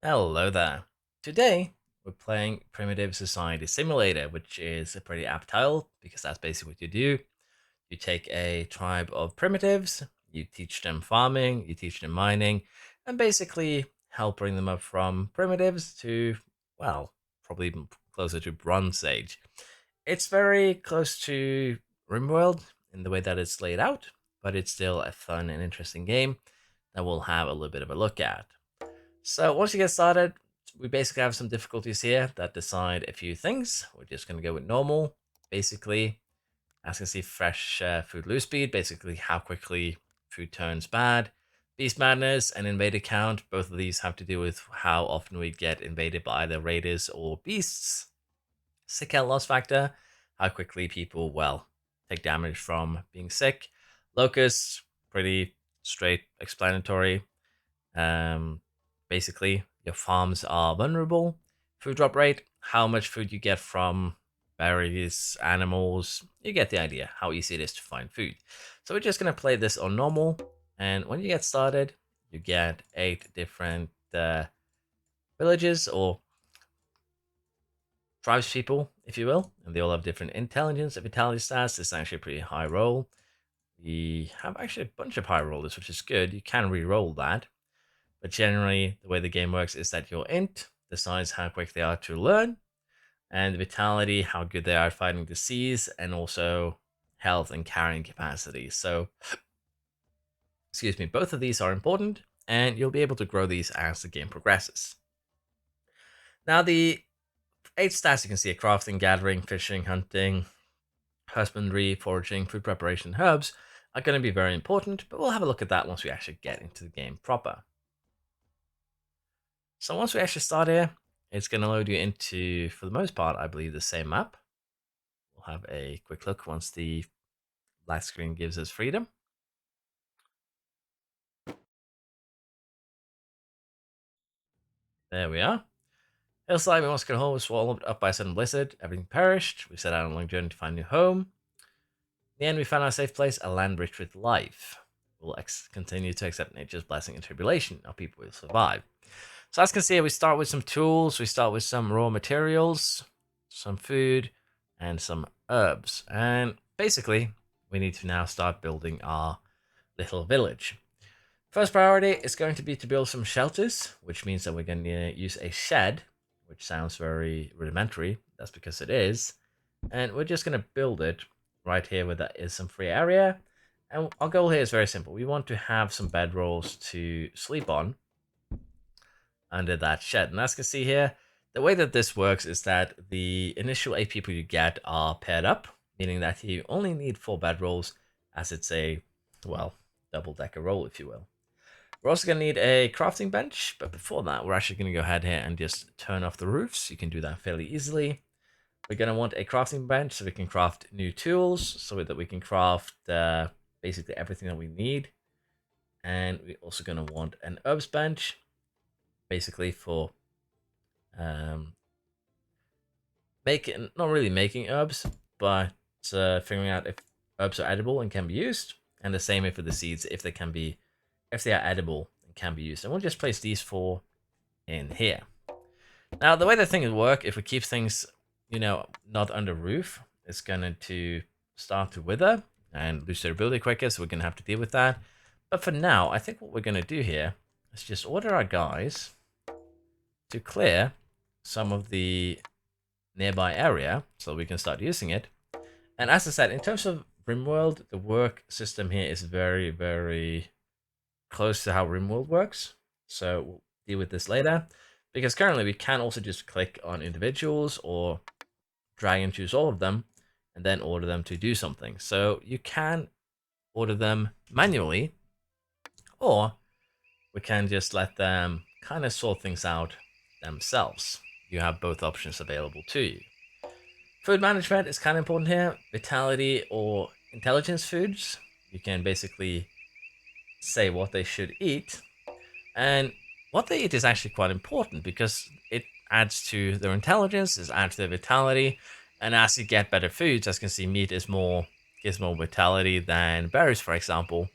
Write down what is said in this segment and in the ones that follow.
Hello there. Today, we're playing Primitive Society Simulator, which is a pretty apt title because that's basically what you do. You take a tribe of primitives, you teach them farming, you teach them mining, and basically help bring them up from primitives to, well, probably even closer to Bronze Age. It's very close to RimWorld in the way that it's laid out, but it's still a fun and interesting game that we'll have a little bit of a look at. So once you get started, we basically have some difficulties here that decide a few things. We're just going to go with normal. Basically, as you can see, fresh food lose speed, basically how quickly food turns bad. Beast madness and invader count, both of these have to do with how often we get invaded by either raiders or beasts. Sick out loss factor, how quickly people, well, take damage from being sick. Locusts, pretty straight explanatory. Um, Basically, your farms are vulnerable. Food drop rate, how much food you get from berries, animals, you get the idea how easy it is to find food. So we're just going to play this on normal. And when you get started, you get 8 different villages or tribes people, if you will. And they all have different intelligence and vitality stats. This is actually a pretty high roll. We have actually a bunch of high rollers, which is good. You can re-roll that. But generally, the way the game works is that your int decides how quick they are to learn, and vitality, how good they are at fighting disease, and also health and carrying capacity. So, excuse me, both of these are important, and you'll be able to grow these as the game progresses. Now, the 8 stats you can see are crafting, gathering, fishing, hunting, husbandry, foraging, food preparation, herbs are going to be very important, but we'll have a look at that once we actually get into the game proper. So once we actually start here, it's going to load you into, for the most part, I believe, the same map. We'll have a quick look once the black screen gives us freedom. There we are. Hillside, we once got home was swallowed up by a sudden blizzard. Everything perished. We set out on a long journey to find a new home. In the end, we found our safe place, a land rich with life. We'll continue to accept nature's blessing and tribulation. Our people will survive. So as you can see, we start with some tools. We start with some raw materials, some food, and some herbs. And basically, we need to now start building our little village. First priority is going to be to build some shelters, which means that we're going to use a shed, which sounds very rudimentary. That's because it is. And we're just going to build it right here where there is some free area. And our goal here is very simple. We want to have some bedrolls to sleep on under that shed. And as you can see here, the way that this works is that the initial 8 people you get are paired up, meaning that you only need 4 bedrolls as it's a, well, double-decker roll, if you will. We're also going to need a crafting bench, but before that, we're actually going to go ahead here and just turn off the roofs. You can do that fairly easily. We're going to want a crafting bench so we can craft new tools, so that we can craft basically everything that we need. And we're also going to want an herbs bench, basically for making, not really making herbs, but figuring out if herbs are edible and can be used. And the same for the seeds, if they are edible and can be used. And we'll just place these 4 in here. Now, the way the things work, if we keep things, not under roof, it's going to start to wither and lose their ability quicker, so we're going to have to deal with that. But for now, I think what we're going to do here is just order our guys to clear some of the nearby area so we can start using it. And as I said, in terms of RimWorld, the work system here is very, very close to how RimWorld works. So we'll deal with this later. Because currently we can also just click on individuals or drag and choose all of them and then order them to do something. So you can order them manually, or we can just let them kind of sort things out themselves. You have both options available to you. Food management is kind of important here. Vitality or intelligence foods. You can basically say what they should eat. And what they eat is actually quite important because it adds to their intelligence, it adds to their vitality. And as you get better foods, as you can see, meat gives more vitality than berries, for example.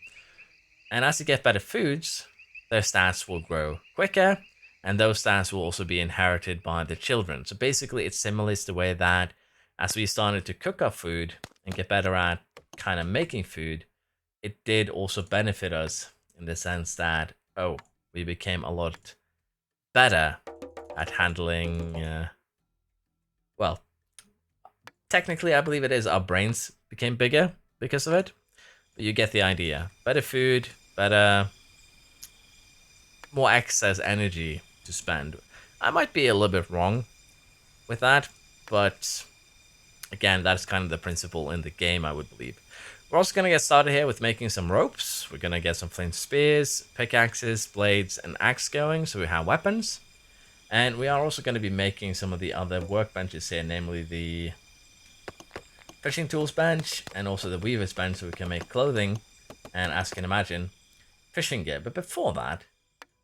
And as you get better foods, their stats will grow quicker. and those stats will also be inherited by the children. So basically, it simulates the way that as we started to cook our food and get better at kind of making food, it did also benefit us in the sense that, oh, we became a lot better at handling, well, technically, I believe it is our brains became bigger because of it, but you get the idea. Better food, better, more excess energy to spend. I might be a little bit wrong with that, but again, that's kind of the principle in the game, I would believe. We're also going to get started here with making some ropes. We're going to get some flint spears, pickaxes, blades, and axe going, so we have weapons. And we are also going to be making some of the other workbenches here, namely the fishing tools bench and also the weaver's bench, so we can make clothing and, as you can imagine, fishing gear. But before that,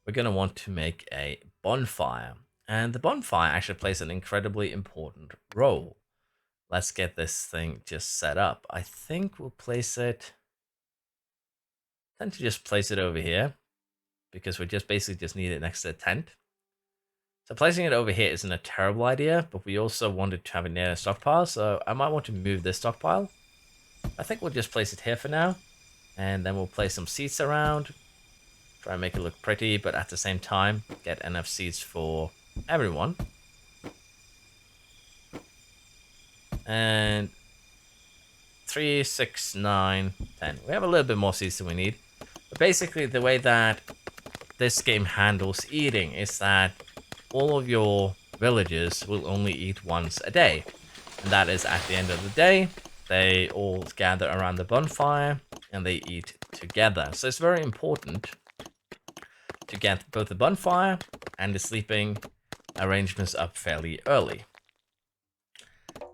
we're going to want to make a bonfire. And the bonfire actually plays an incredibly important role. Let's get this thing just set up. I think we'll place it... I tend to just place it over here because we just basically just need it next to the tent. So placing it over here isn't a terrible idea, but we also wanted to have it near a stockpile, so I might want to move this stockpile. I think we'll just place it here for now, and then we'll place some seeds around. Try and make it look pretty, but at the same time, get enough seeds for everyone. And 3, 6, 9, 10. We have a little bit more seeds than we need. But basically, the way that this game handles eating is that all of your villagers will only eat once a day. And that is at the end of the day. They all gather around the bonfire and they eat together. So it's very important to get both the bonfire and the sleeping arrangements up fairly early.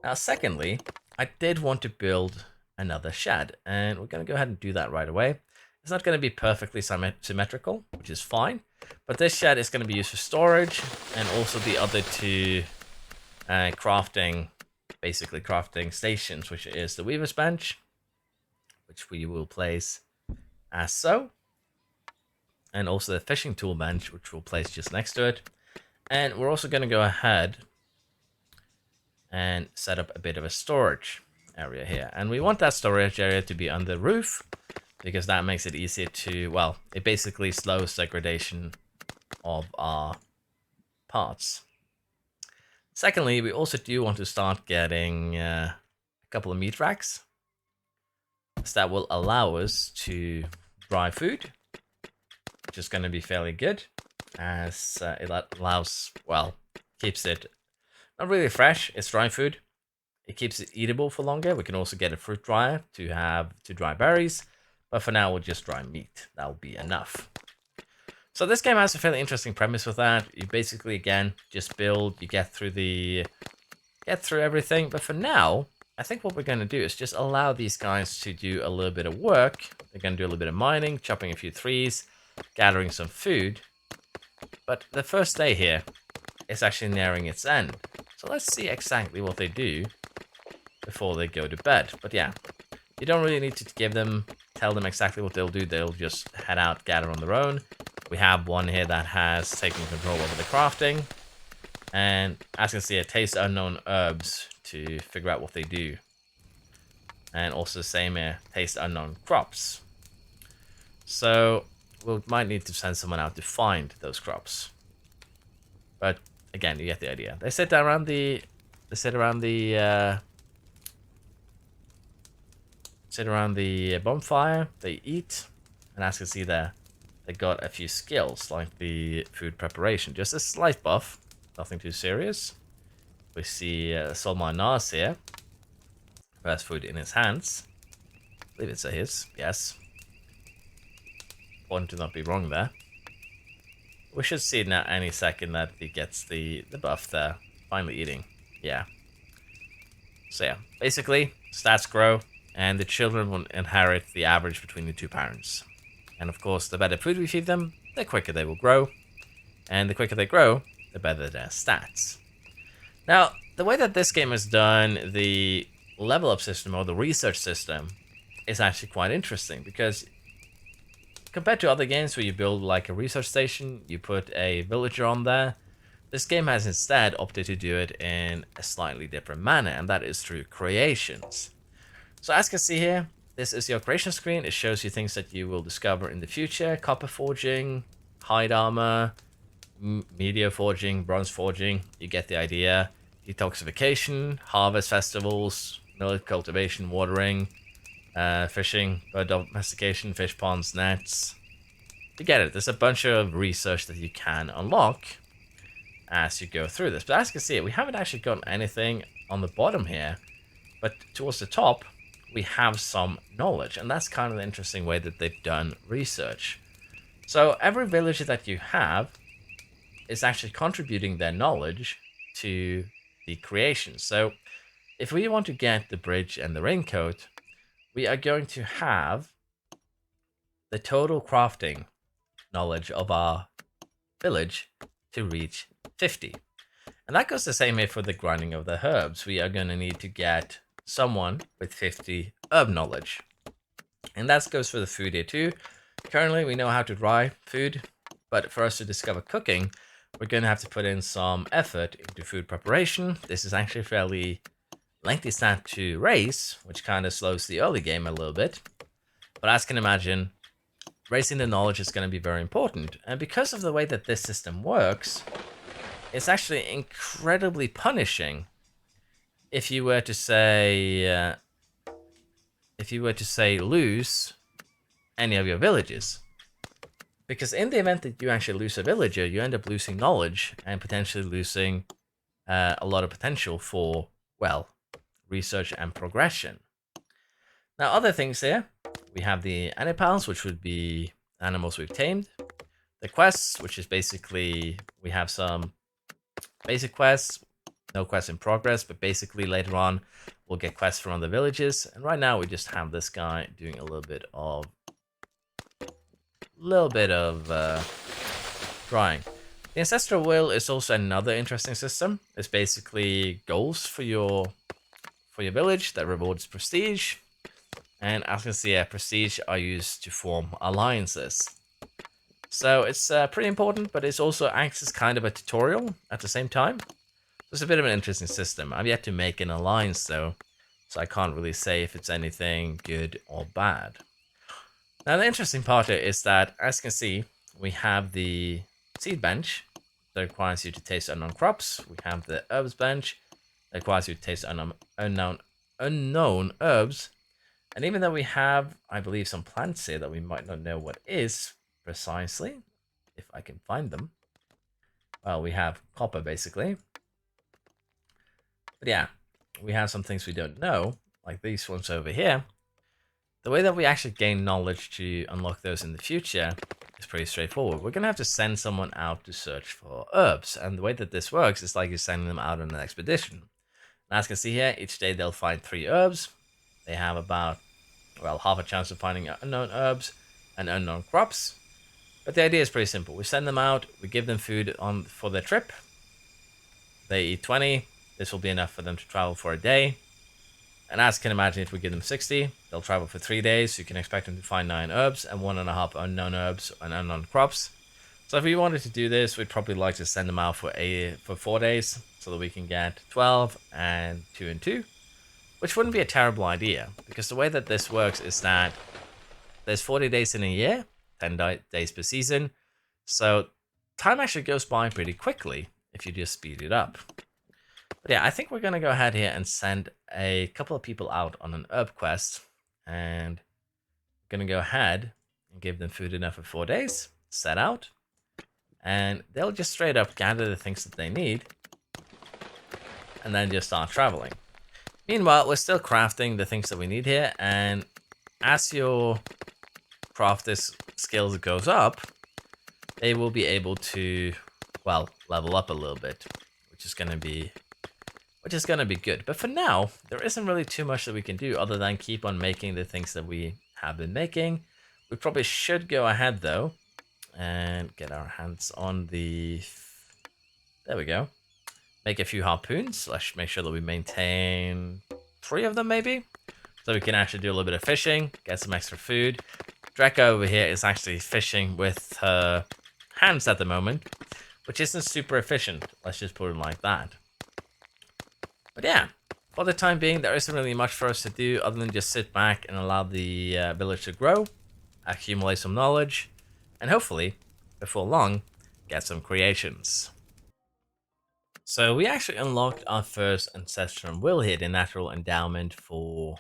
Now, secondly, I did want to build another shed, and we're going to go ahead and do that right away. It's not going to be perfectly symmetrical, which is fine, but this shed is going to be used for storage, and also the other two crafting stations, which is the weaver's bench, which we will place as so, and also the fishing tool bench, which we'll place just next to it. And we're also going to go ahead and set up a bit of a storage area here. And we want that storage area to be on the roof, because that makes it easier to, well, it basically slows degradation of our parts. Secondly, we also do want to start getting a couple of meat racks, so that will allow us to dry food, which is going to be fairly good, as it allows, well, keeps it not really fresh, it's dry food. It keeps it eatable for longer. We can also get a fruit dryer to dry berries, but for now we'll just dry meat. That'll be enough. So this game has a fairly interesting premise with that. You basically, again, just build, you get through everything. But for now, I think what we're going to do is just allow these guys to do a little bit of work. They're going to do a little bit of mining, chopping a few trees, gathering some food. But the first day here is actually nearing its end. So let's see exactly what they do before they go to bed. But yeah, you don't really need to tell them exactly what they'll do. They'll just head out, gather on their own. We have one here that has taken control over the crafting. And as you can see, it tastes unknown herbs to figure out what they do. And also the same here, taste unknown crops. So we might need to send someone out to find those crops. But again, you get the idea. They sit around the bonfire. They eat, and as you can see there, they got a few skills like the food preparation. Just a slight buff, nothing too serious. We see Solmar Nas here, who has food in his hands. I believe it's his. Yes. One to not be wrong there. We should see now any second that he gets the buff there. Finally eating. Yeah. So yeah, basically, stats grow, and the children will inherit the average between the two parents. And of course, the better food we feed them, the quicker they will grow. And the quicker they grow, the better their stats. Now, the way that this game is done, the level up system or the research system is actually quite interesting, because compared to other games where you build like a research station, you put a villager on there, this game has instead opted to do it in a slightly different manner, and that is through creations. So as you can see here, this is your creation screen. It shows you things that you will discover in the future: copper forging, hide armor, meteor forging, bronze forging. You get the idea. Detoxification, harvest festivals, millet cultivation, watering, fishing, bird domestication, fish ponds, nets. You get it. There's a bunch of research that you can unlock as you go through this. But as you can see, we haven't actually gotten anything on the bottom here. But towards the top, we have some knowledge. And that's kind of the interesting way that they've done research. So every villager that you have is actually contributing their knowledge to the creation. So if we want to get the bridge and the raincoat, we are going to have the total crafting knowledge of our village to reach 50. And that goes the same way for the grinding of the herbs. We are going to need to get someone with 50 herb knowledge. And that goes for the food here too. Currently, we know how to dry food, but for us to discover cooking, we're going to have to put in some effort into food preparation. This is actually a fairly lengthy stat to race, which kind of slows the early game a little bit. But as you can imagine, raising the knowledge is going to be very important. And because of the way that this system works, it's actually incredibly punishing if you were to say lose any of your villages. Because in the event that you actually lose a villager, you end up losing knowledge and potentially losing a lot of potential for, well, research and progression. Now, other things here, we have the Anipals, which would be animals we've tamed. The quests, which is basically, we have some basic quests, no quests in progress, but basically later on, we'll get quests from other villages. And right now, we just have this guy doing a little bit of drawing. The Ancestral Will is also another interesting system. It's basically goals for your village that rewards prestige. And as you can see, prestige are used to form alliances. So it's pretty important, but it also acts as kind of a tutorial at the same time. It's a bit of an interesting system. I've yet to make an alliance though, so I can't really say if it's anything good or bad. Now the interesting part here is that, as you can see, we have the seed bench that requires you to taste unknown crops. We have the herbs bench that requires you to taste unknown herbs. And even though we have, I believe, some plants here that we might not know what is precisely, if I can find them. Well, we have copper, basically. But yeah, we have some things we don't know, like these ones over here. The way that we actually gain knowledge to unlock those in the future is pretty straightforward. We're going to have to send someone out to search for herbs. And the way that this works is like you're sending them out on an expedition. And as you can see here, each day they'll find 3 herbs. They have about, well, half a chance of finding unknown herbs and unknown crops. But the idea is pretty simple. We send them out, we give them food for their trip. They eat 20. This will be enough for them to travel for a day. And as you can imagine, if we give them 60, they'll travel for 3 days. So you can expect them to find 9 herbs and 1.5 unknown herbs and unknown crops. So if we wanted to do this, we'd probably like to send them out for 4 days so that we can get 12 and 2 and 2. Which wouldn't be a terrible idea, because the way that this works is that there's 40 days in a year, 10 days per season, so time actually goes by pretty quickly if you just speed it up. But yeah, I think we're going to go ahead here and send a couple of people out on an herb quest, and we're going to go ahead and give them food enough for 4 days, set out, and they'll just straight up gather the things that they need, and then just start traveling. Meanwhile, we're still crafting the things that we need here, and as your crafter's skills goes up, they will be able to, well, level up a little bit, which is going to be good. But for now, there isn't really too much that we can do other than keep on making the things that we have been making. We probably should go ahead though and get our hands on the, there we go. Make a few harpoons. Let's make sure that we maintain 3 of them maybe. So we can actually do a little bit of fishing, get some extra food. Draco over here is actually fishing with her hands at the moment, which isn't super efficient. Let's just put it like that. But yeah, for the time being, there isn't really much for us to do other than just sit back and allow the village to grow, accumulate some knowledge, and hopefully, before long, get some creations. So we actually unlocked our first ancestral will here, the natural endowment for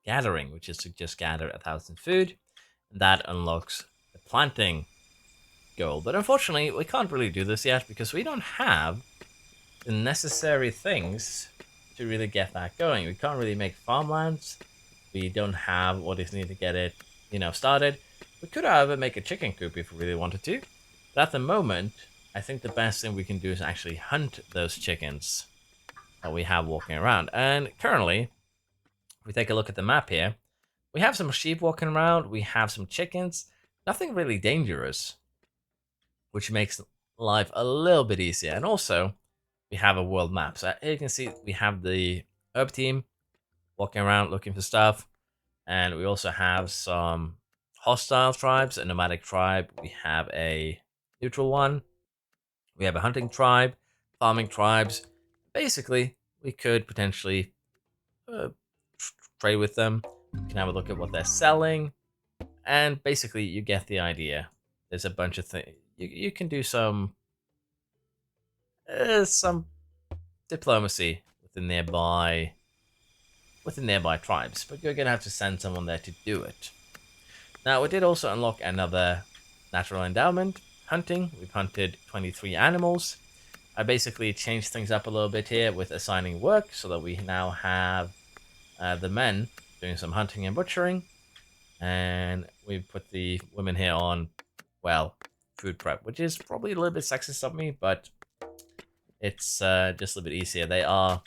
gathering, which is to just gather 1,000 food. And that unlocks the planting goal. But unfortunately, we can't really do this yet because we don't have the necessary things to really get that going. We can't really make farmlands. We don't have what is needed to get it, started. We could, however, make a chicken coop if we really wanted to. But at the moment, I think the best thing we can do is actually hunt those chickens that we have walking around. And currently, if we take a look at the map here, we have some sheep walking around, we have some chickens, nothing really dangerous, which makes life a little bit easier. And also, we have a world map. So here you can see we have the herb team walking around looking for stuff. And we also have some hostile tribes, a nomadic tribe. We have a neutral one. We have a hunting tribe, farming tribes. Basically, we could potentially trade with them. You can have a look at what they're selling. And basically, you get the idea. There's a bunch of things. You can do some diplomacy with the nearby tribes, but you're gonna have to send someone there to do it. Now, we did also unlock another natural endowment, hunting. We've hunted 23 animals. I basically changed things up a little bit here with assigning work so that we now have the men doing some hunting and butchering. And we put the women here on, well, food prep, which is probably a little bit sexist of me, but it's just a little bit easier. They are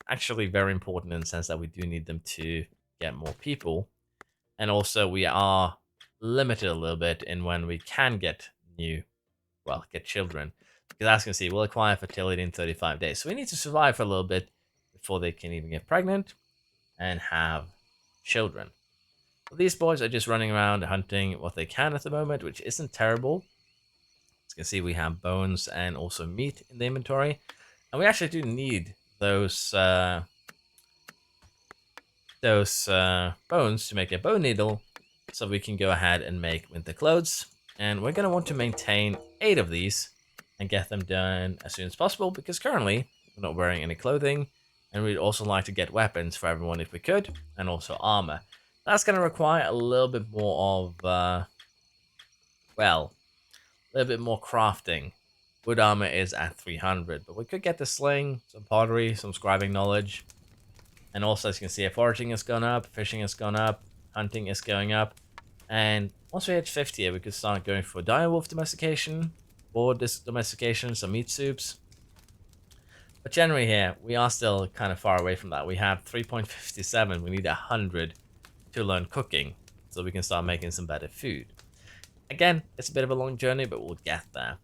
actually very important in the sense that we do need them to get more people. And also we are limited a little bit in when we can get children. Because as you can see, we'll acquire fertility in 35 days. So we need to survive for a little bit before they can even get pregnant and have children. Well, these boys are just running around hunting what they can at the moment, which isn't terrible. As you can see, we have bones and also meat in the inventory. And we actually do need those bones to make a bone needle so we can go ahead and make winter clothes. And we're going to want to maintain 8 of these and get them done as soon as possible because currently we're not wearing any clothing. And we'd also like to get weapons for everyone if we could, and also armor. That's going to require a little bit more of, a little bit more crafting. Wood armor is at 300, but we could get the sling, some pottery, some scribing knowledge. And also, as you can see, foraging has gone up, fishing has gone up, hunting is going up. And once we hit 50, we could start going for direwolf domestication, boar domestication, some meat soups. But generally here, we are still kind of far away from that. We have 3.57. We need 100 to learn cooking so we can start making some better food. Again, it's a bit of a long journey, but we'll get there.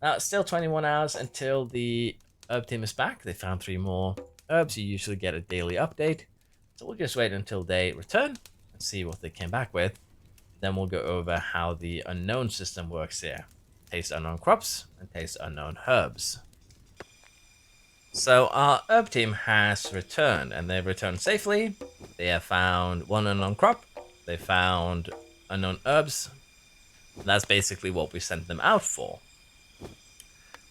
Now, it's still 21 hours until the herb team is back. They found 3 more herbs. You usually get a daily update. So we'll just wait until they return and see what they came back with. Then we'll go over how the unknown system works here. Taste unknown crops and taste unknown herbs. So our herb team has returned, and they've returned safely. They have found 1 unknown crop. They found unknown herbs. And that's basically what we sent them out for.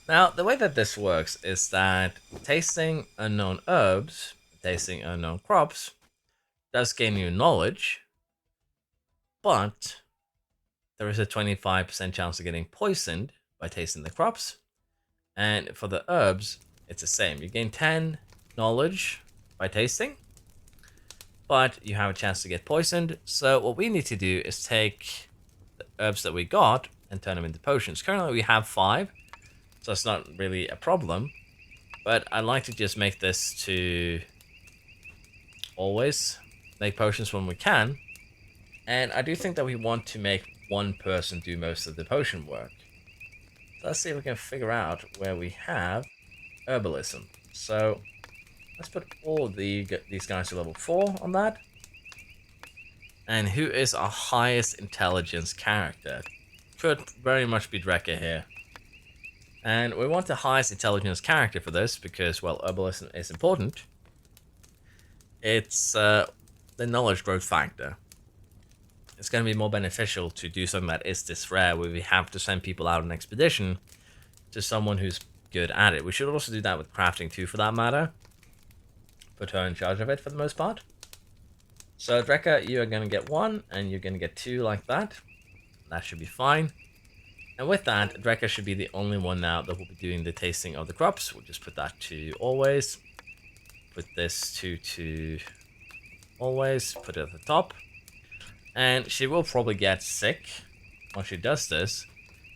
Now, the way that this works is that tasting unknown herbs, tasting unknown crops, does gain you knowledge, but there is a 25% chance of getting poisoned by tasting the crops. And for the herbs, it's the same. You gain 10 knowledge by tasting, but you have a chance to get poisoned. So what we need to do is take the herbs that we got and turn them into potions. Currently we have 5, so it's not really a problem. But I like to just make this to always make potions when we can. And I do think that we want to make one person do most of the potion work. So let's see if we can figure out where we have herbalism. So let's put all of these guys to level 4 on that. And who is our highest intelligence character? Could very much be Drekka here. And we want the highest intelligence character for this because, well, herbalism is important. It's the knowledge growth factor. It's going to be more beneficial to do something that is this rare, where we have to send people out on an expedition to someone who's good at it. We should also do that with crafting too, for that matter. Put her in charge of it for the most part. So Drekka, you are going to get 1, and you're going to get 2 like that. That should be fine. And with that, Drekka should be the only one now that will be doing the tasting of the crops. We'll just put that to always. Put this to always. Put it at the top. And she will probably get sick once she does this.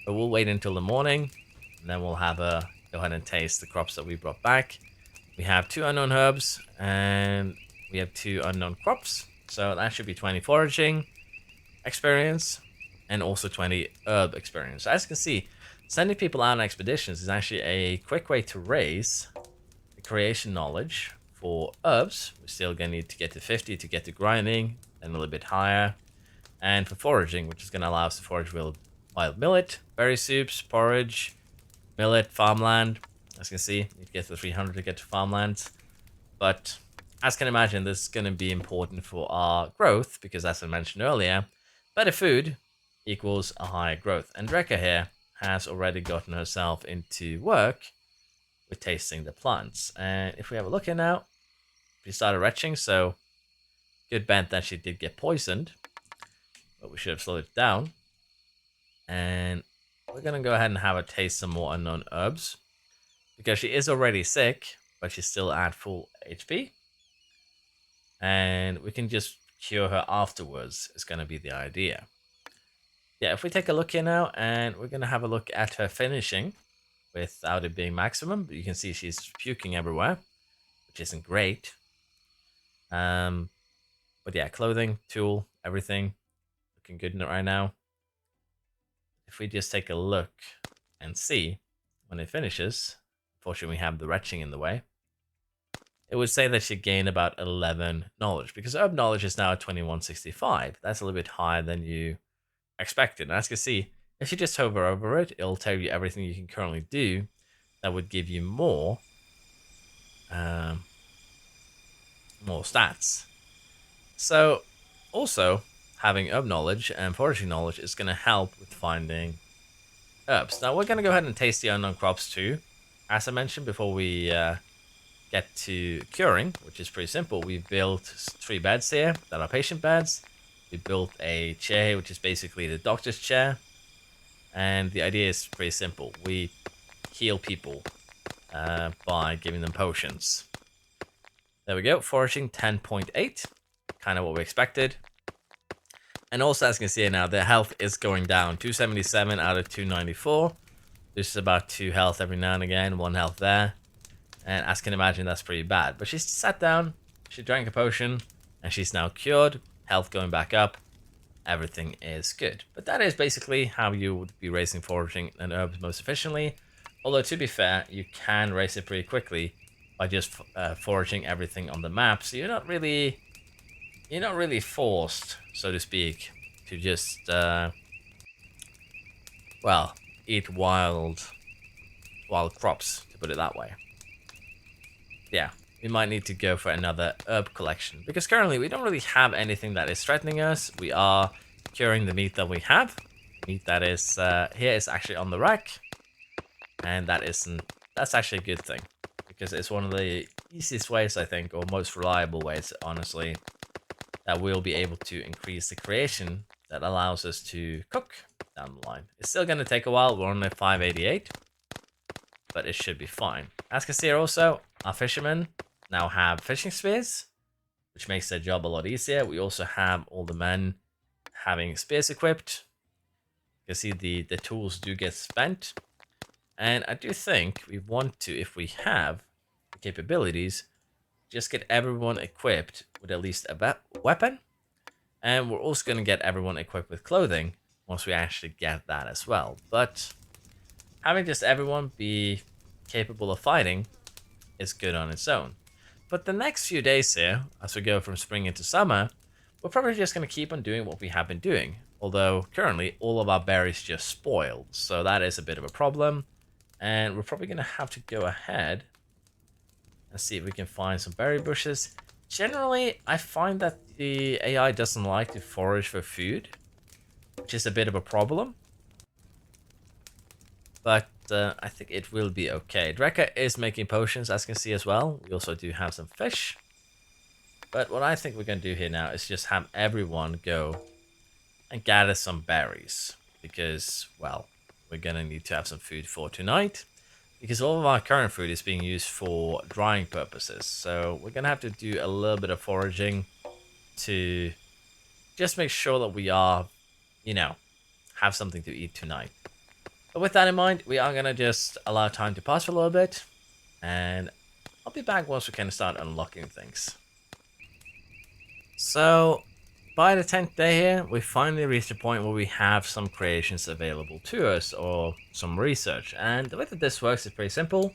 But we'll wait until the morning. And then we'll have her go ahead and taste the crops that we brought back. We have 2 unknown herbs. And we have 2 unknown crops. So that should be 20 foraging experience. And also 20 herb experience. As you can see, sending people out on expeditions is actually a quick way to raise the creation knowledge for herbs. We're still going to need to get to 50 to get to grinding, and a little bit higher. And for foraging, which is going to allow us to forage wild millet, berry soups, porridge, millet, farmland. As you can see, you get to 300 to get to farmland. But as you can imagine, this is going to be important for our growth, because as I mentioned earlier, better food equals a higher growth. And Drekka here has already gotten herself into work with tasting the plants. And if we have a look here now, she started retching, so good bet that she did get poisoned. But we should have slowed it down. And we're going to go ahead and have her taste some more unknown herbs. Because she is already sick, but she's still at full HP. And we can just cure her afterwards, is going to be the idea. Yeah, if we take a look here now, and we're going to have a look at her finishing without it being maximum. But you can see she's puking everywhere, which isn't great. But yeah, clothing, tool, everything looking good in it right now. If we just take a look and see when it finishes, unfortunately we have the retching in the way. It would say that she gained about 11 knowledge, because herb knowledge is now at 2165. That's a little bit higher than you expected. And as you can see, if you just hover over it, it'll tell you everything you can currently do that would give you more stats. So also having herb knowledge and foraging knowledge is going to help with finding herbs. Now we're going to go ahead and taste the unknown crops too. As I mentioned before we get to curing, which is pretty simple, we've built 3 beds here that are patient beds. We built a chair, which is basically the doctor's chair. And the idea is pretty simple. We heal people by giving them potions. There we go. Foraging 10.8. Kind of what we expected. And also, as you can see now, their health is going down. 277 out of 294. This is about 2 health every now and again. 1 health there. And as you can imagine, that's pretty bad. But she sat down. She drank a potion. And she's now cured. Health going back up, everything is good. But that is basically how you would be raising foraging and herbs most efficiently. Although to be fair, you can raise it pretty quickly by just foraging everything on the map. So you're not really forced, so to speak, to just well, eat wild crops, to put it that way. Yeah. We might need to go for another herb collection, because currently we don't really have anything that is threatening us. We are curing the meat that we have. Meat that is here is actually on the rack, and that's actually a good thing, because it's one of the easiest ways, I think, or most reliable ways, honestly, that we'll be able to increase the creation that allows us to cook down the line. It's still going to take a while. We're on at 588, but it should be fine. As you can see here also, our fishermen now have fishing spears, which makes their job a lot easier. We also have all the men having spears equipped. You can see the tools do get spent. And I do think we want to, if we have the capabilities, just get everyone equipped with at least a weapon. And we're also going to get everyone equipped with clothing once we actually get that as well. But having just everyone be capable of fighting is good on its own. But the next few days here, as we go from spring into summer, we're probably just going to keep on doing what we have been doing. Although currently all of our berries just spoiled, so that is a bit of a problem. And we're probably going to have to go ahead and see if we can find some berry bushes. Generally, I find that the AI doesn't like to forage for food, which is a bit of a problem. But I think it will be okay. Drekka is making potions, as you can see as well. We also do have some fish. But what I think we're going to do here now is just have everyone go and gather some berries. Because, well, we're going to need to have some food for tonight. Because all of our current food is being used for drying purposes. So we're going to have to do a little bit of foraging to just make sure that we are, you know, have something to eat tonight. But with that in mind, we are going to just allow time to pass for a little bit. And I'll be back once we can start unlocking things. So, by the 10th day here, we finally reached a point where we have some creations available to us, or some research. And the way that this works is pretty simple.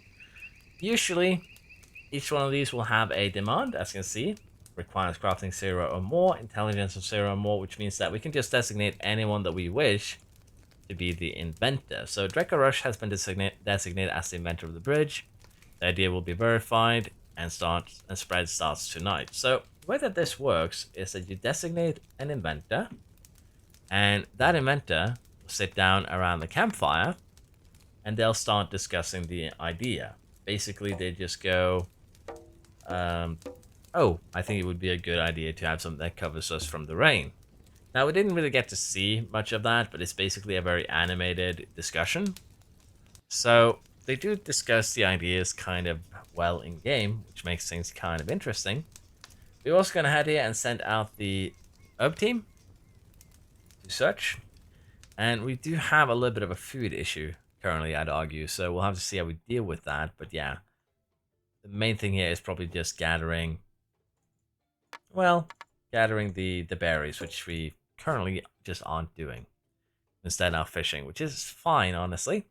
Usually, each one of these will have a demand, as you can see. Requires crafting 0 or more, intelligence of 0 or more, which means that we can just designate anyone that we wish to be the inventor. So Drekka Rush has been designated as the inventor of the bridge. The idea will be verified and spread starts tonight. So the way that this works is that you designate an inventor, and that inventor will sit down around the campfire and they'll start discussing the idea. Basically, they just go, oh, I think it would be a good idea to have something that covers us from the rain. Now, we didn't really get to see much of that, but it's basically a very animated discussion. So they do discuss the ideas kind of well in game, which makes things kind of interesting. We're also going to head here and send out the herb team to search. And we do have a little bit of a food issue currently, I'd argue. So we'll have to see how we deal with that. But yeah, the main thing here is probably just gathering, well, gathering the berries, which we currently just aren't doing. Instead now fishing, which is fine, honestly.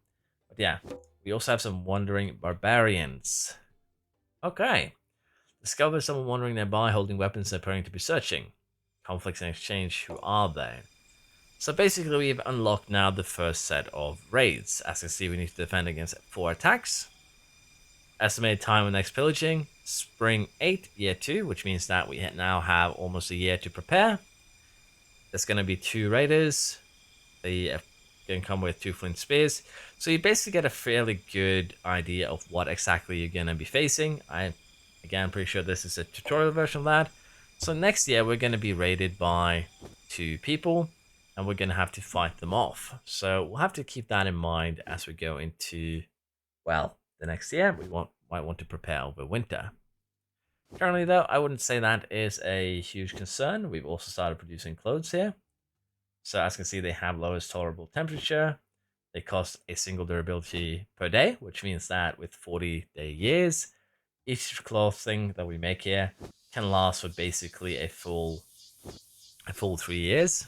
But yeah, we also have some wandering barbarians. Okay. Discover someone wandering nearby holding weapons and appearing to be searching. Conflicts in exchange, who are they? So basically we've unlocked now the first set of raids. As you can see, we need to defend against 4 attacks. Estimated time of next pillaging, spring 8, year 2, which means that we now have almost a year to prepare. There's going to be 2 raiders. They can come with 2 flint spears. So you basically get a fairly good idea of what exactly you're going to be facing. Again, pretty sure this is a tutorial version of that. So next year, we're going to be raided by 2 people, and we're going to have to fight them off. So we'll have to keep that in mind as we go into, well, the next year. We might want to prepare over winter. Currently, though, I wouldn't say that is a huge concern. We've also started producing clothes here. So as you can see, they have lowest tolerable temperature. They cost a single durability per day, which means that with 40-day years, each clothing that we make here can last for basically a full 3 years.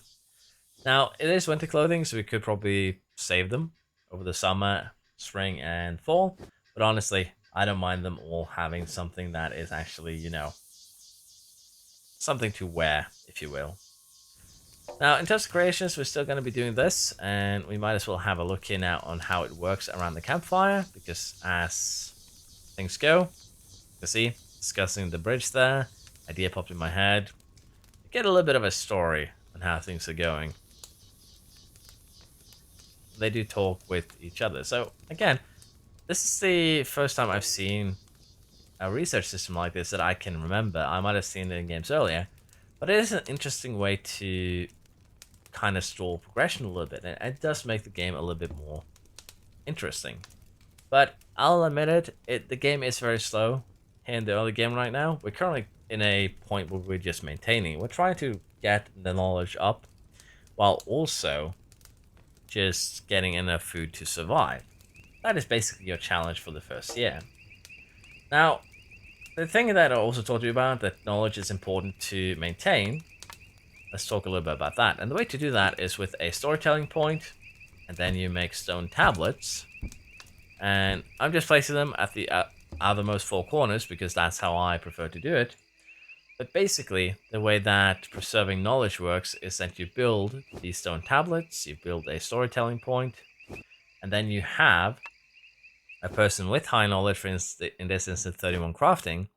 Now, it is winter clothing, so we could probably save them over the summer, spring, and fall. But honestly, I don't mind them all having something that is actually, you know, something to wear, if you will. Now, in terms of creations, we're still going to be doing this, and we might as well have a look here now on how it works around the campfire, because as things go, you can see, discussing the bridge there, idea popped in my head. You get a little bit of a story on how things are going. They do talk with each other. So, again, this is the first time I've seen a research system like this that I can remember. I might have seen it in games earlier, but it is an interesting way to kind of stall progression a little bit, and it does make the game a little bit more interesting. But I'll admit it, the game is very slow in the early game right now. We're currently in a point where we're just maintaining. We're trying to get the knowledge up while also just getting enough food to survive. That is basically your challenge for the first year. Now, the thing that I also told you about, that knowledge is important to maintain, let's talk a little bit about that. And the way to do that is with a storytelling point, and then you make stone tablets. And I'm just placing them at the outermost 4 corners because that's how I prefer to do it. But basically, the way that preserving knowledge works is that you build these stone tablets, you build a storytelling point, and then you have a person with high knowledge, for instance, in this instance, 31 crafting,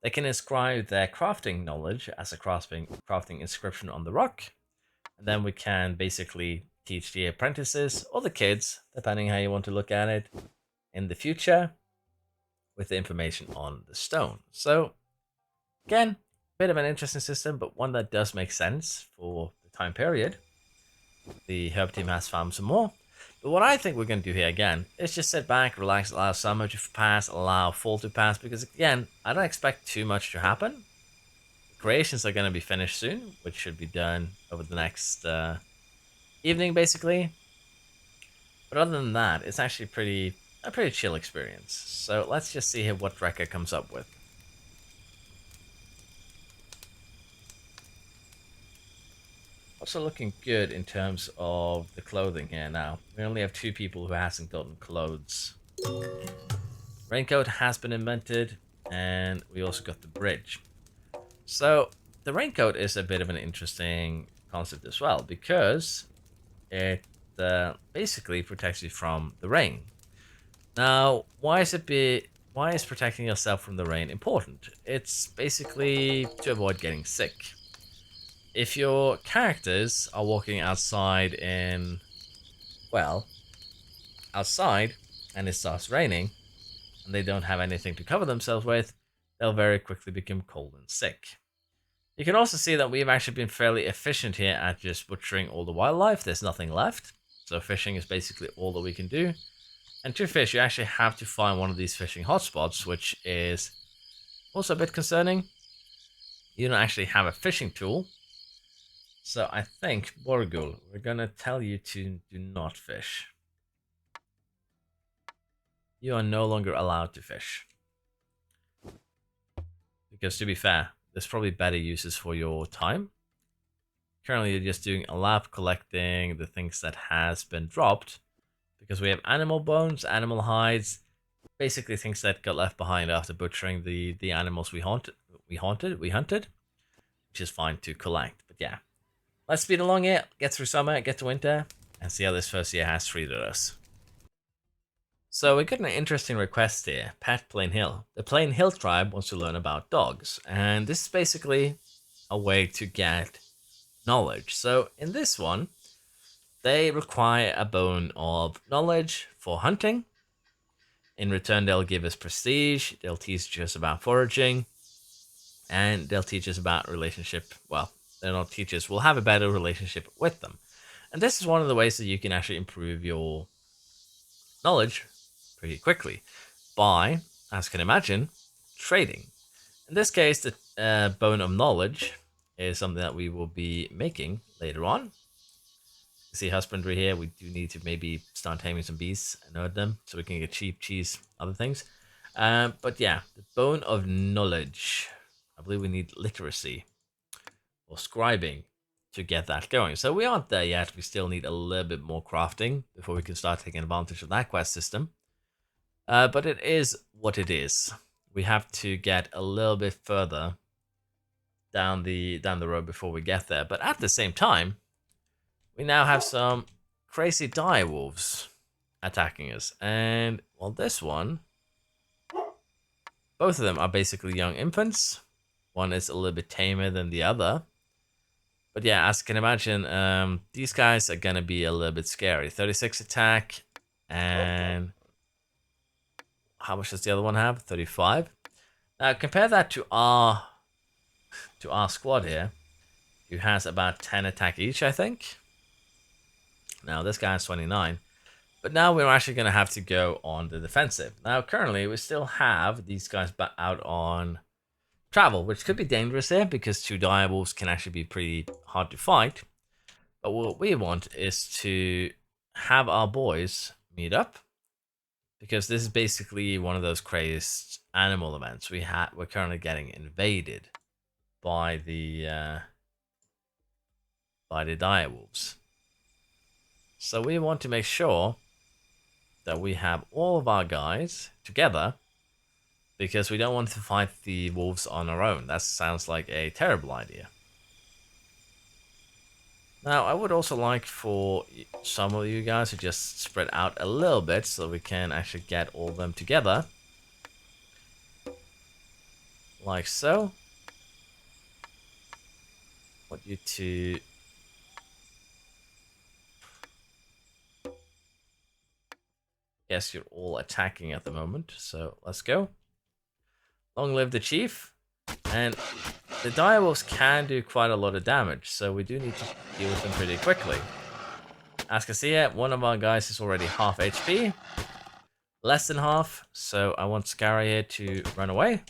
they can inscribe their crafting knowledge as a crafting inscription on the rock. And then we can basically teach the apprentices or the kids, depending how you want to look at it, in the future with the information on the stone. So, again, bit of an interesting system, but one that does make sense for the time period. The herb team has found some more. But what I think we're going to do here again is just sit back, relax, allow summer to pass, allow fall to pass, because again, I don't expect too much to happen. The creations are going to be finished soon, which should be done over the next evening, basically. But other than that, it's actually a pretty chill experience. So let's just see what Rekka comes up with. Also looking good in terms of the clothing here now. We only have 2 people who hasn't gotten clothes. Raincoat has been invented, and we also got the bridge. So the raincoat is a bit of an interesting concept as well, because it basically protects you from the rain. Now, why is protecting yourself from the rain important? It's basically to avoid getting sick. If your characters are walking outside outside, and it starts raining, and they don't have anything to cover themselves with, they'll very quickly become cold and sick. You can also see that we've actually been fairly efficient here at just butchering all the wildlife. There's nothing left, so fishing is basically all that we can do. And to fish, you actually have to find one of these fishing hotspots, which is also a bit concerning. You don't actually have a fishing tool. So I think, Borgul, we're gonna tell you to do not fish. You are no longer allowed to fish. Because to be fair, there's probably better uses for your time. Currently, you're just doing a lap collecting the things that has been dropped. Because we have animal bones, animal hides, basically things that got left behind after butchering the animals we hunted, which is fine to collect. But yeah, let's speed along here, get through summer, get to winter, and see how this first year has treated us. So we got an interesting request here, Pet Plain Hill. The Plain Hill tribe wants to learn about dogs, and this is basically a way to get knowledge. So in this one, they require a bone of knowledge for hunting. In return, they'll give us prestige, they'll teach us about foraging, and they'll teach us about relationship. Well, they'll not teach us, we'll have a better relationship with them. And this is one of the ways that you can actually improve your knowledge pretty quickly by, as you can imagine, trading. In this case, the bone of knowledge is something that we will be making later on. See husbandry here, we do need to maybe start taming some beasts and herd them so we can get cheap cheese, other things. But yeah, the bone of knowledge. I believe we need literacy or scribing to get that going. So we aren't there yet. We still need a little bit more crafting before we can start taking advantage of that quest system. But it is what it is. We have to get a little bit further down the road before we get there. But at the same time, we now have some crazy dire wolves attacking us. And, well, this one, both of them are basically young infants. One is a little bit tamer than the other. But yeah, as you can imagine, these guys are going to be a little bit scary. 36 attack, and how much does the other one have? 35. Now, compare that to our squad here, who has about 10 attack each, I think. Now, this guy has 29. But now we're actually going to have to go on the defensive. Now, currently, we still have these guys out on travel, which could be dangerous here because 2 direwolves can actually be pretty hard to fight. But what we want is to have our boys meet up, because this is basically one of those crazed animal events. We're currently getting invaded by the direwolves. So we want to make sure that we have all of our guys together because we don't want to fight the wolves on our own. That sounds like a terrible idea. Now, I would also like for some of you guys to just spread out a little bit so we can actually get all of them together. Like so. I want you to... Yes, you're all attacking at the moment, so let's go. Long live the chief. And the direwolves can do quite a lot of damage, so we do need to deal with them pretty quickly. As you can see here, one of our guys is already half HP. Less than half, so I want Scara here to run away.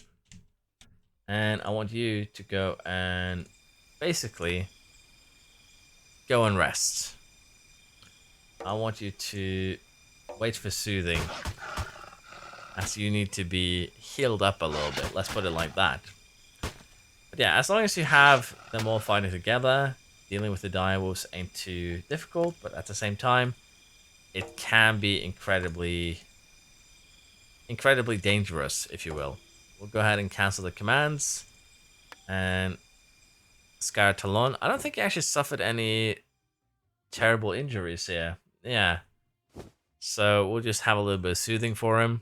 And I want you to go and basically go and rest. I want you to wait for soothing, as you need to be healed up a little bit. Let's put it like that. But yeah, as long as you have them all fighting together, dealing with the direwolves ain't too difficult, but at the same time, it can be incredibly dangerous, if you will. We'll go ahead and cancel the commands. And Scar Talon, I don't think he actually suffered any terrible injuries here. Yeah. So we'll just have a little bit of soothing for him.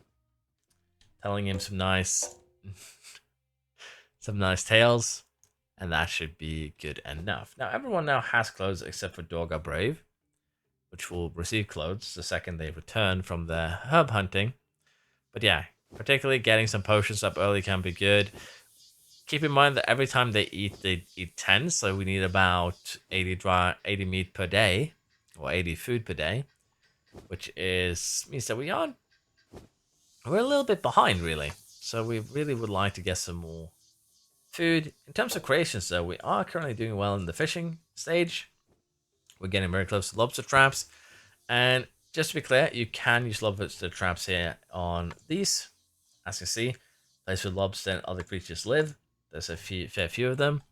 Telling him some nice tales. And that should be good enough. Now, everyone now has clothes except for Dorga Brave, which will receive clothes the second they return from their herb hunting. But yeah, particularly getting some potions up early can be good. Keep in mind that every time they eat 10, so we need about 80 meat per day, or 80 food per day, which means that we're a little bit behind, really. So we really would like to get some more food. In terms of creations, though, we are currently doing well in the fishing stage. We're getting very close to lobster traps. And just to be clear, you can use lobster traps here on these. As you see, place where lobster and other creatures live. There's a fair few of them.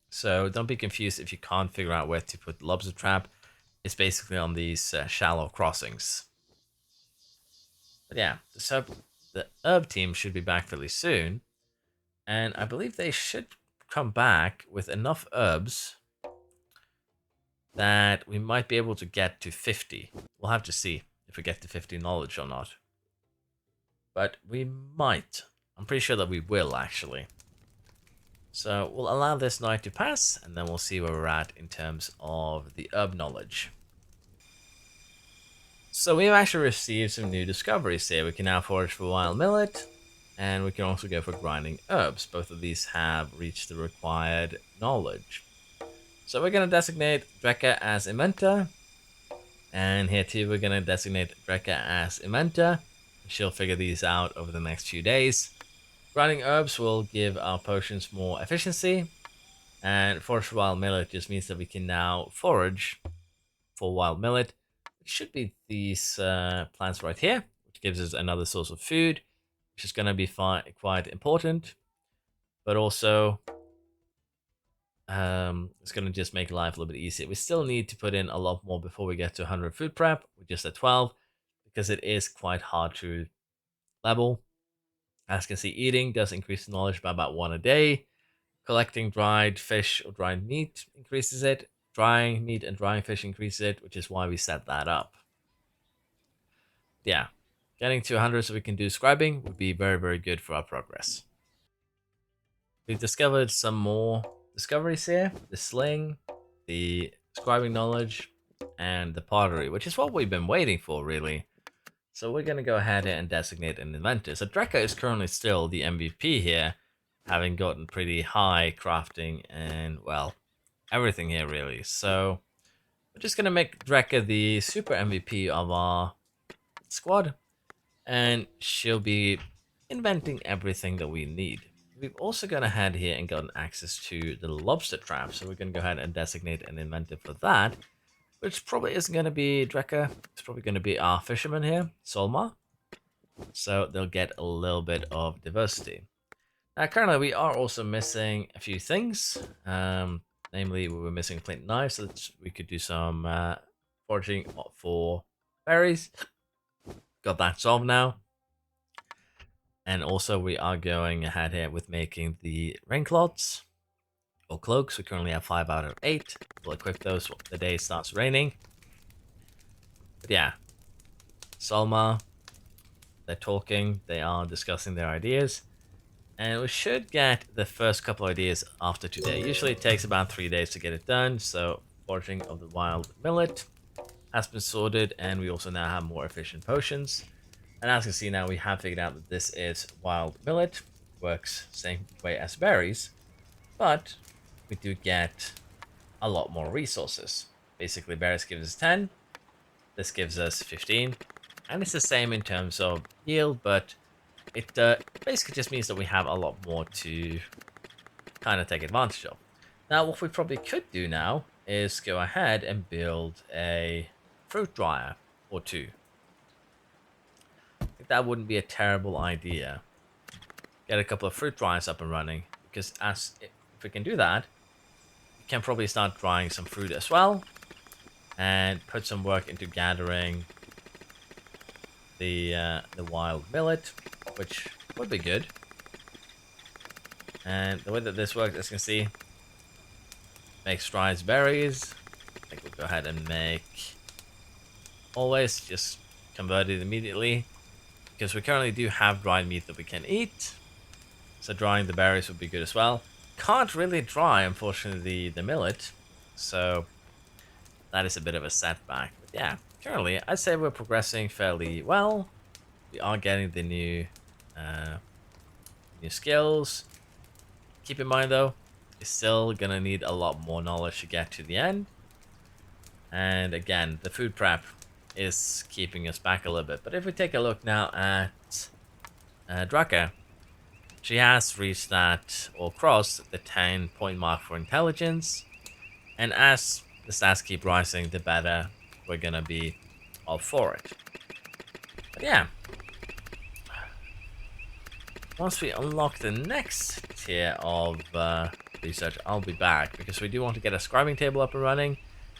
So don't be confused if you can't figure out where to put the lobster trap. It's basically on these shallow crossings. But yeah, the herb team should be back fairly soon. And I believe they should come back with enough herbs that we might be able to get to 50. We'll have to see if we get to 50 knowledge or not. But we might. I'm pretty sure that we will, actually. So we'll allow this night to pass, and then we'll see where we're at in terms of the herb knowledge. So we've actually received some new discoveries here. We can now forage for wild millet, and we can also go for grinding herbs. Both of these have reached the required knowledge. So we're going to designate Drekka as Inventor. And here too, we're going to designate Drekka as Inventor. She'll figure these out over the next few days. Grinding herbs will give our potions more efficiency. And forage for wild millet just means that we can now forage for wild millet. It should be these plants right here, which gives us another source of food, which is going to be quite important. But also, it's going to just make life a little bit easier. We still need to put in a lot more before we get to 100 food prep. We're just at 12 because it is quite hard to level. As you can see, eating does increase knowledge by about 1 a day. Collecting dried fish or dried meat increases it. Drying meat and drying fish increases it, which is why we set that up. Yeah, getting to 100 so we can do scribing would be very, very good for our progress. We've discovered some more discoveries here. The sling, the scribing knowledge, and the pottery, which is what we've been waiting for, really. So we're going to go ahead and designate an inventor. So Drekka is currently still the MVP here, having gotten pretty high crafting and, well, everything here, really. So we're just going to make Drekka the super MVP of our squad, and she'll be inventing everything that we need. We've also gone ahead here and gotten access to the lobster trap, so we're going to go ahead and designate an inventor for that, which probably isn't going to be Drekka. It's probably going to be our fisherman here, Solmar. So they'll get a little bit of diversity. Now, currently, we are also missing a few things. Namely, we were missing flint knives, so that we could do some foraging for berries. Got that solved now. And also we are going ahead here with making the rain cloths or cloaks. We currently have 5 out of 8. We'll equip those when the day starts raining. But yeah, Salma, they're talking, they are discussing their ideas. And we should get the first couple ideas after today. Usually it takes about 3 days to get it done. So foraging of the wild millet has been sorted, and we also now have more efficient potions. And as you can see now, we have figured out that this is wild millet. Works same way as berries, but we do get a lot more resources. Basically, berries gives us 10. This gives us 15. And it's the same in terms of yield, but it basically just means that we have a lot more to kind of take advantage of. Now, what we probably could do now is go ahead and build a fruit dryer or two. I think that wouldn't be a terrible idea. Get a couple of fruit dryers up and running, because if we can do that, we can probably start drying some fruit as well, and put some work into gathering the wild millet, which would be good. And the way that this works, as you can see, makes dried berries. I think we'll go ahead and make always just convert it immediately, because we currently do have dried meat that we can eat. So drying the berries would be good as well. Can't really dry, unfortunately, the millet, so that is a bit of a setback. But yeah, currently I'd say we're progressing fairly well. We are getting the new skills. Keep in mind though, you're still gonna need a lot more knowledge to get to the end. And again, the food prep is keeping us back a little bit. But if we take a look now at Draka, she has reached that, or crossed the 10-point mark for intelligence. And as the stats keep rising, the better we're gonna be all for it. But yeah, once we unlock the next tier of research, I'll be back, because we do want to get a scribing table up and running,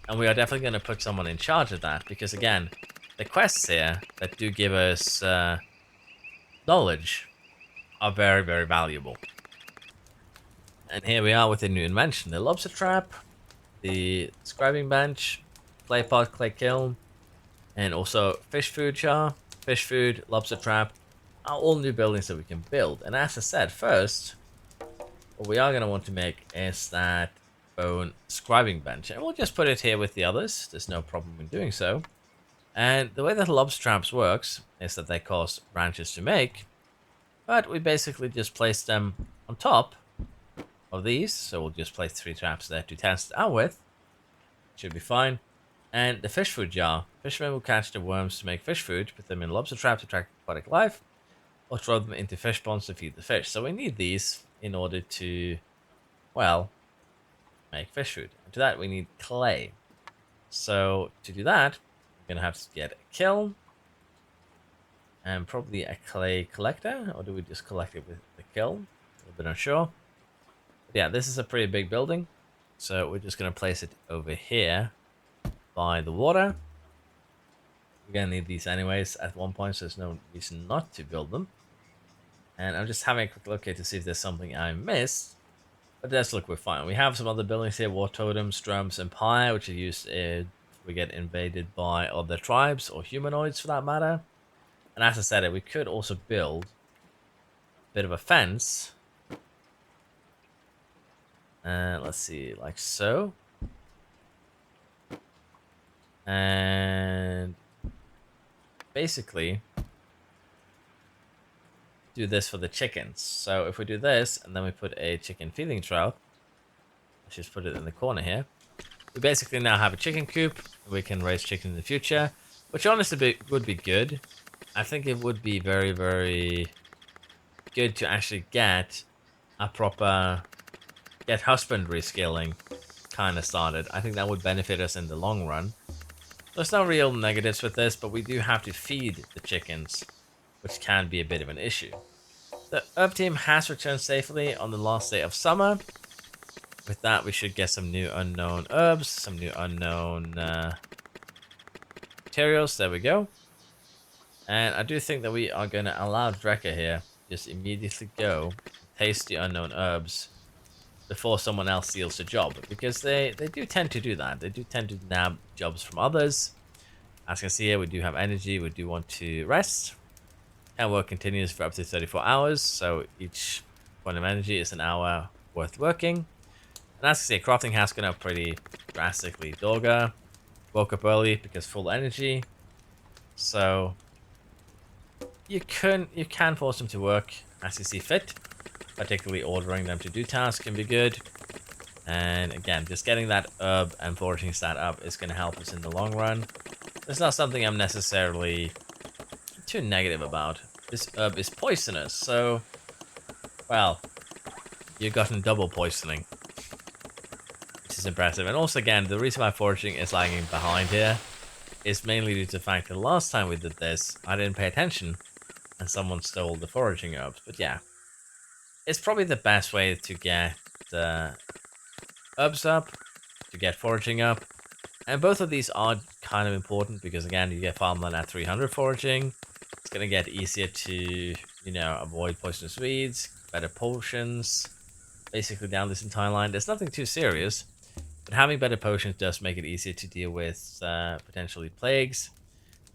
and we are definitely going to put someone in charge of that, because again, the quests here that do give us knowledge are very, very valuable. And here we are with a new invention: the lobster trap, the scribing bench, clay pot, clay kiln, and also fish food jar, fish food, lobster trap, are all new buildings that we can build. And as I said, first, what we are going to want to make is that bone scribing bench. And we'll just put it here with the others. There's no problem in doing so. And the way that lobster traps works is that they cost branches to make, but we basically just place them on top of these. So we'll just place 3 traps there to test it out with. Should be fine. And the fish food jar. Fishermen will catch the worms to make fish food, put them in lobster traps to attract aquatic life, or throw them into fish ponds to feed the fish. So we need these in order to, well, make fish food. And to that we need clay. So to do that, we're gonna have to get a kiln and probably a clay collector, or do we just collect it with the kiln? A little bit unsure. But yeah, this is a pretty big building, so we're just gonna place it over here by the water. We're gonna need these anyways at one point, so there's no reason not to build them. And I'm just having a quick look here to see if there's something I missed. But let's look, we're fine. We have some other buildings here: war totems, drums, and pyre, which are used if we get invaded by other tribes or humanoids for that matter. And as I said, we could also build a bit of a fence. Let's see, like so. And basically do this for the chickens. So if we do this, and then we put a chicken feeding trough, let's just put it in the corner here. We basically now have a chicken coop. We can raise chicken in the future, which honestly would be good. I think it would be very, very good to actually get a proper husbandry skilling kind of started. I think that would benefit us in the long run. There's no real negatives with this, but we do have to feed the chickens, which can be a bit of an issue. The herb team has returned safely on the last day of summer. With that, we should get some new unknown herbs, some new unknown materials. There we go. And I do think that we are going to allow Drekka here just immediately go taste the unknown herbs before someone else steals the job, because they do tend to do that. They do tend to nab jobs from others. As you can see here, we do have energy. We do want to rest. And work continues for up to 34 hours, so each point of energy is an hour worth working. And as you see, crafting has gone up pretty drastically. Dorga woke up early because full energy, so you can force them to work as you see fit. Particularly ordering them to do tasks can be good. And again, just getting that herb and foraging stat up is going to help us in the long run. It's not something I'm necessarily too negative about. This herb is poisonous, so, well, you've gotten double poisoning, which is impressive. And also, again, the reason why foraging is lagging behind here is mainly due to the fact that the last time we did this, I didn't pay attention, and someone stole the foraging herbs. But yeah, it's probably the best way to get herbs up, to get foraging up. And both of these are kind of important because, again, you get farmland at 300 foraging. It's going to get easier to, avoid poisonous weeds, better potions, basically down this entire line. There's nothing too serious, but having better potions does make it easier to deal with potentially plagues.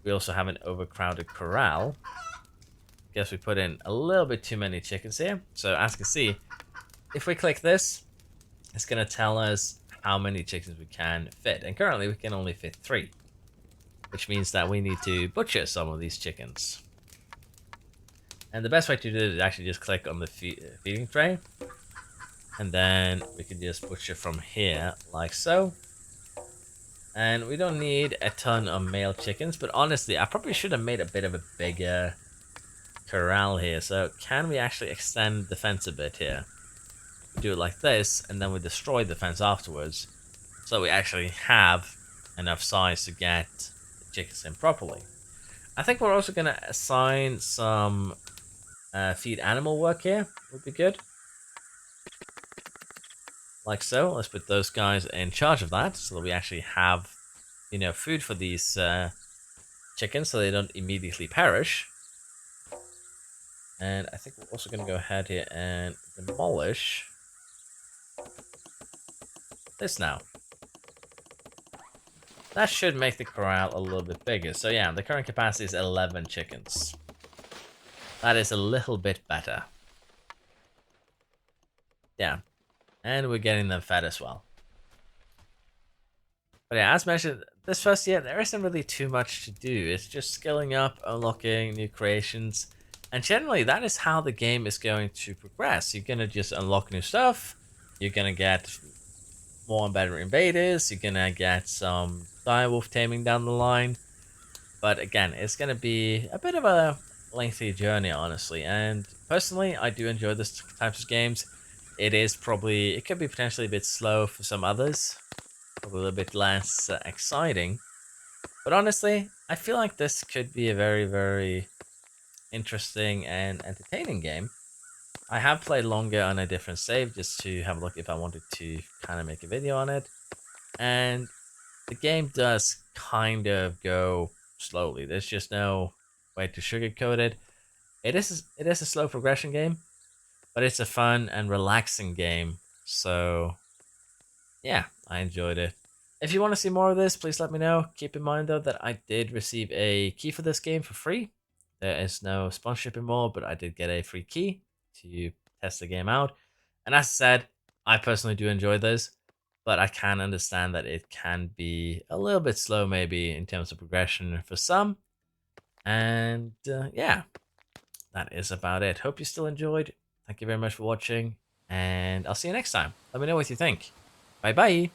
We also have an overcrowded corral. Guess we put in a little bit too many chickens here. So as you can see, if we click this, it's going to tell us how many chickens we can fit. And currently we can only fit 3, which means that we need to butcher some of these chickens. And the best way to do it is actually just click on the feeding tray. And then we can just butcher from here, like so. And we don't need a ton of male chickens, but honestly, I probably should have made a bit of a bigger corral here. So can we actually extend the fence a bit here? We do it like this, and then we destroy the fence afterwards. So we actually have enough size to get the chickens in properly. I think we're also going to assign some feed animal work here. Would be good. Like so. Let's put those guys in charge of that so that we actually have, food for these chickens so they don't immediately perish. And I think we're also going to go ahead here and demolish this now. That should make the corral a little bit bigger. So yeah, the current capacity is 11 chickens. That is a little bit better. Yeah. And we're getting them fed as well. But yeah, as mentioned, this first year, there isn't really too much to do. It's just skilling up, unlocking new creations. And generally, that is how the game is going to progress. You're going to just unlock new stuff. You're going to get more and better invaders. You're going to get some direwolf taming down the line. But again, it's going to be a bit of a lengthy journey, honestly. And personally, I do enjoy this types of games. It could be potentially a bit slow for some others. Probably a little bit less exciting. But honestly, I feel like this could be a very, very interesting and entertaining game. I have played longer on a different save just to have a look if I wanted to kind of make a video on it. And the game does kind of go slowly. There's just no way to sugarcoat it. It is a slow progression game, but it's a fun and relaxing game. So yeah, I enjoyed it. If you want to see more of this, please let me know. Keep in mind though that I did receive a key for this game for free. There is no sponsorship involved, but I did get a free key to test the game out. And as I said, I personally do enjoy this, but I can understand that it can be a little bit slow maybe in terms of progression for some. And yeah, that is about it. Hope you still enjoyed. Thank you very much for watching, and I'll see you next time. Let me know what you think. Bye bye.